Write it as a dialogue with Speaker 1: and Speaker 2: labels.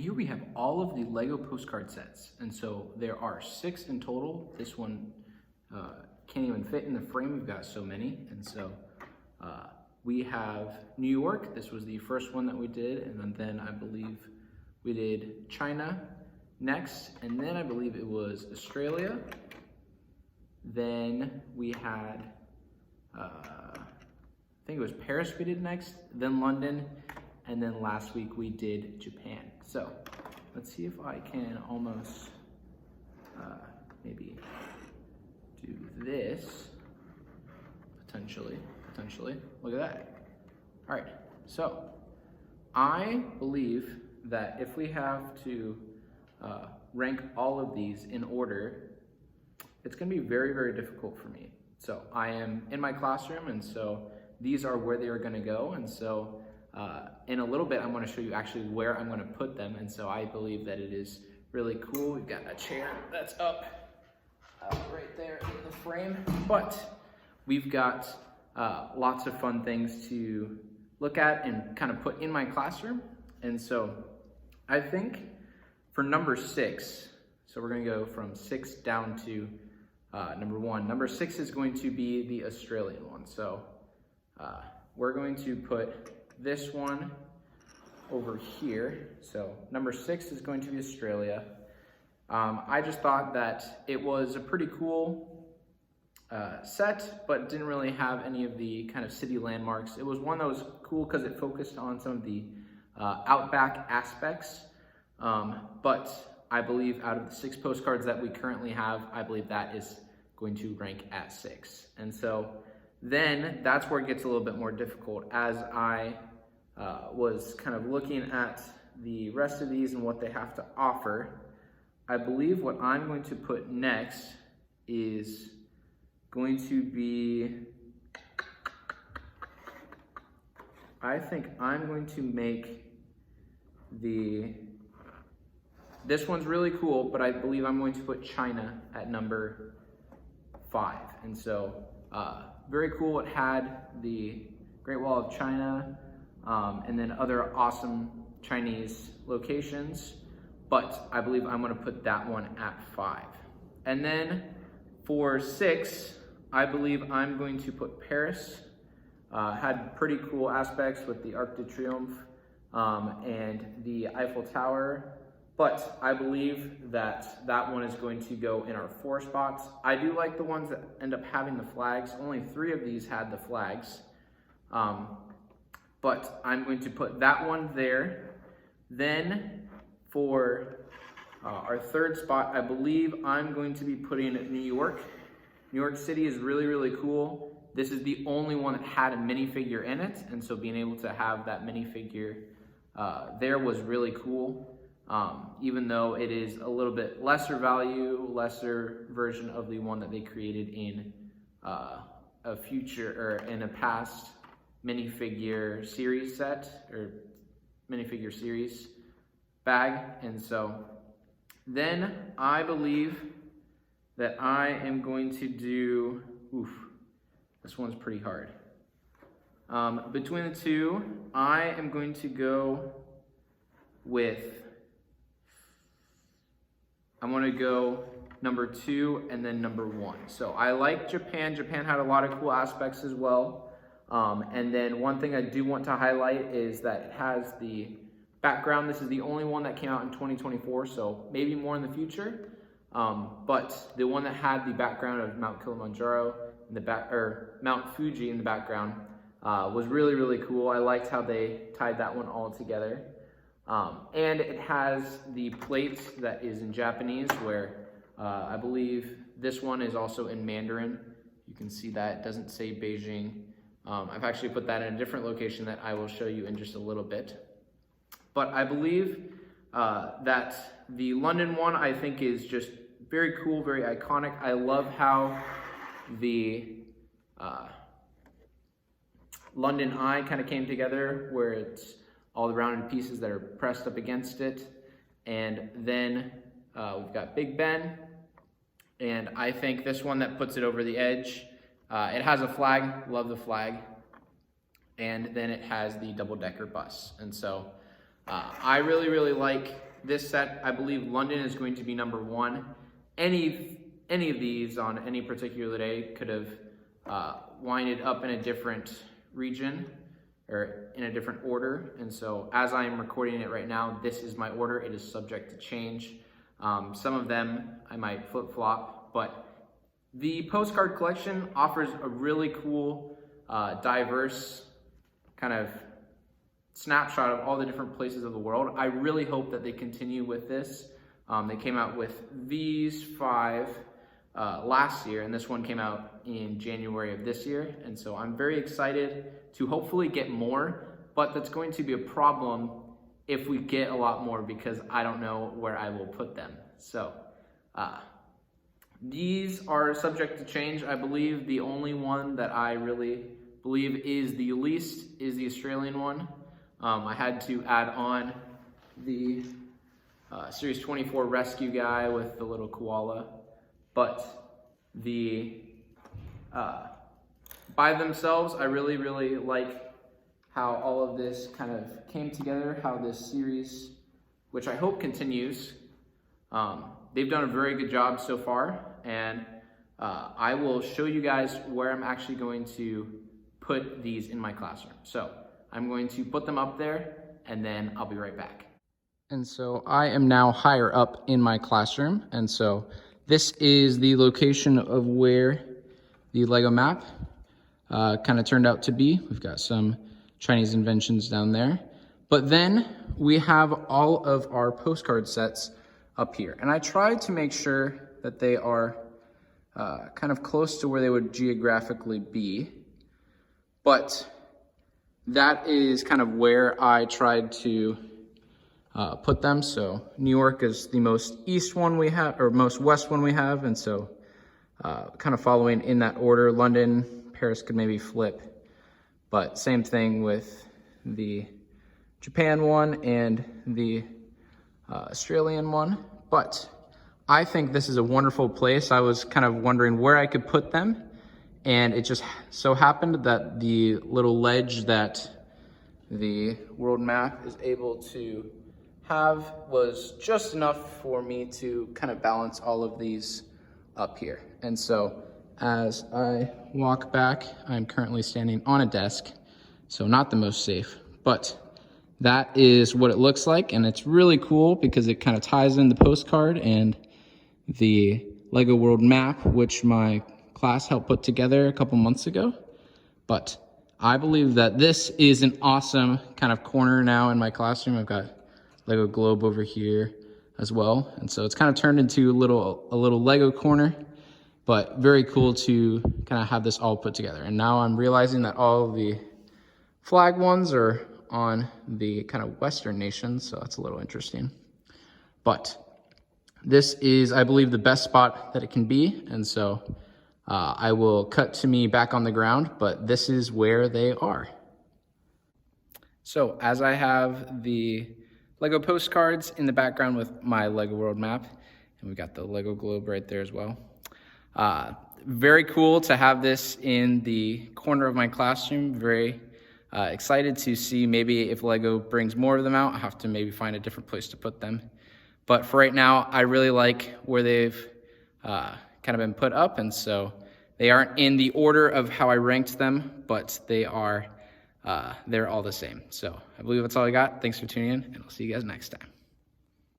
Speaker 1: here we have all of the Lego postcard sets. And so there are 6 in total. This one can't even fit in the frame. We've got so many. And so we have New York. This was the first one that we did. And then I believe we did China next. And then I believe it was Australia. Then we had, I think it was Paris we did next, then London. And then last week we did Japan. So let's see if I can almost maybe do this, potentially. Look at that. All right, so I believe that if we have to rank all of these in order, it's gonna be very, very difficult for me. So I am in my classroom, and so these are where they are gonna go. And so in a little bit, I'm going to show you actually where I'm going to put them. And so I believe that it is really cool. We've got a chair that's up right there in the frame, but we've got lots of fun things to look at and kind of put in my classroom. And so I think for number 6, so we're going to go from 6 down to number 1. Number 6 is going to be the Australian one. So we're going to put this one over here. So number 6 is going to be Australia. I just thought that it was a pretty cool set, but didn't really have any of the kind of city landmarks. It was one that was cool because it focused on some of the outback aspects. But I believe out of the 6 postcards that we currently have, I believe that is going to rank at 6. And so then that's where it gets a little bit more difficult. As I was kind of looking at the rest of these and what they have to offer, I believe what I'm going to put next is going to be, I think I'm going to make this one's really cool, but I believe I'm going to put China at number 5. And so very cool. It had the Great Wall of China and then other awesome Chinese locations, but I believe I'm going to put that one at 5. And then for 6, I believe I'm going to put Paris. Had pretty cool aspects with the Arc de Triomphe and the Eiffel Tower. But I believe that that one is going to go in our 4 spots. I do like the ones that end up having the flags. Only 3 of these had the flags. But I'm going to put that one there. Then for our 3rd spot, I believe I'm going to be putting New York. New York City is really, really cool. This is the only one that had a minifigure in it. And so being able to have that minifigure there was really cool. Even though it is a little bit lesser value, lesser version of the one that they created in a future or in a past minifigure series set or minifigure series bag. And so then I believe that I am going to do, this one's pretty hard. Between the 2, I am going to go with, I'm going to go number 2 and then number 1. So I like Japan. Japan had a lot of cool aspects as well. And then one thing I do want to highlight is that it has the background. This is the only one that came out in 2024, so maybe more in the future. But the one that had the background of Mount Kilimanjaro in the back, or Mount Fuji in the background, was really, really cool. I liked how they tied that one all together. And it has the plate that is in Japanese, where I believe this one is also in Mandarin. You can see that it doesn't say Beijing. I've actually put that in a different location that I will show you in just a little bit. But I believe that the London one I think is just very cool, very iconic. I love how the London Eye kind of came together, where it's all the rounded pieces that are pressed up against it. And then we've got Big Ben. And I think this one that puts it over the edge, it has a flag, love the flag. And then it has the double-decker bus. And so I really, really like this set, I believe London is going to be number 1. Any of these on any particular day could have winded up in a different region or in a different order. And so as I am recording it right now, this is my order. It is subject to change. Some of them I might flip-flop, but the postcard collection offers a really cool, diverse kind of snapshot of all the different places of the world. I really hope that they continue with this. They came out with these 5 last year, and this one came out in January of this year. And so I'm very excited to hopefully get more, but that's going to be a problem if we get a lot more because I don't know where I will put them. So these are subject to change. I believe the only one that I really believe is the least is the Australian one. I had to add on the Series 24 rescue guy with the little koala, but the by themselves, I really, really like how all of this kind of came together, how this series, which I hope continues, they've done a very good job so far, and I will show you guys where I'm actually going to put these in my classroom. So I'm going to put them up there, and then I'll be right back. And so I am now higher up in my classroom, and so this is the location of where the Lego map kind of turned out to be. We've got some Chinese inventions down there, but then we have all of our postcard sets up here, and I tried to make sure that they are kind of close to where they would geographically be, but that is kind of where I tried to put them. So New York is the most east one we have, or most west one we have, and so kind of following in that order. London, Paris could maybe flip, but same thing with the Japan one and the Australian one. But I think this is a wonderful place. I was kind of wondering where I could put them, and it just so happened that the little ledge that the world map is able to have was just enough for me to kind of balance all of these up here. And so as I walk back, I'm currently standing on a desk, so not the most safe, but that is what it looks like. And it's really cool because it kind of ties in the postcard and the Lego world map, which my class helped put together a couple months ago. But I believe that this is an awesome kind of corner now in my classroom. I've got Lego globe over here as well, and so it's kind of turned into a little Lego corner, but very cool to kind of have this all put together. And now I'm realizing that all of the flag ones are on the kind of Western nations, so that's a little interesting. But this is, I believe, the best spot that it can be, and so I will cut to me back on the ground, but this is where they are. So as I have the Lego postcards in the background with my Lego world map, and we got the Lego globe right there as well. Very cool to have this in the corner of my classroom. Very excited to see maybe if Lego brings more of them out, I'll have to maybe find a different place to put them. But for right now, I really like where they've kind of been put up, and so they aren't in the order of how I ranked them, but they are they're all the same. So I believe that's all I got. Thanks for tuning in, and I'll see you guys next time.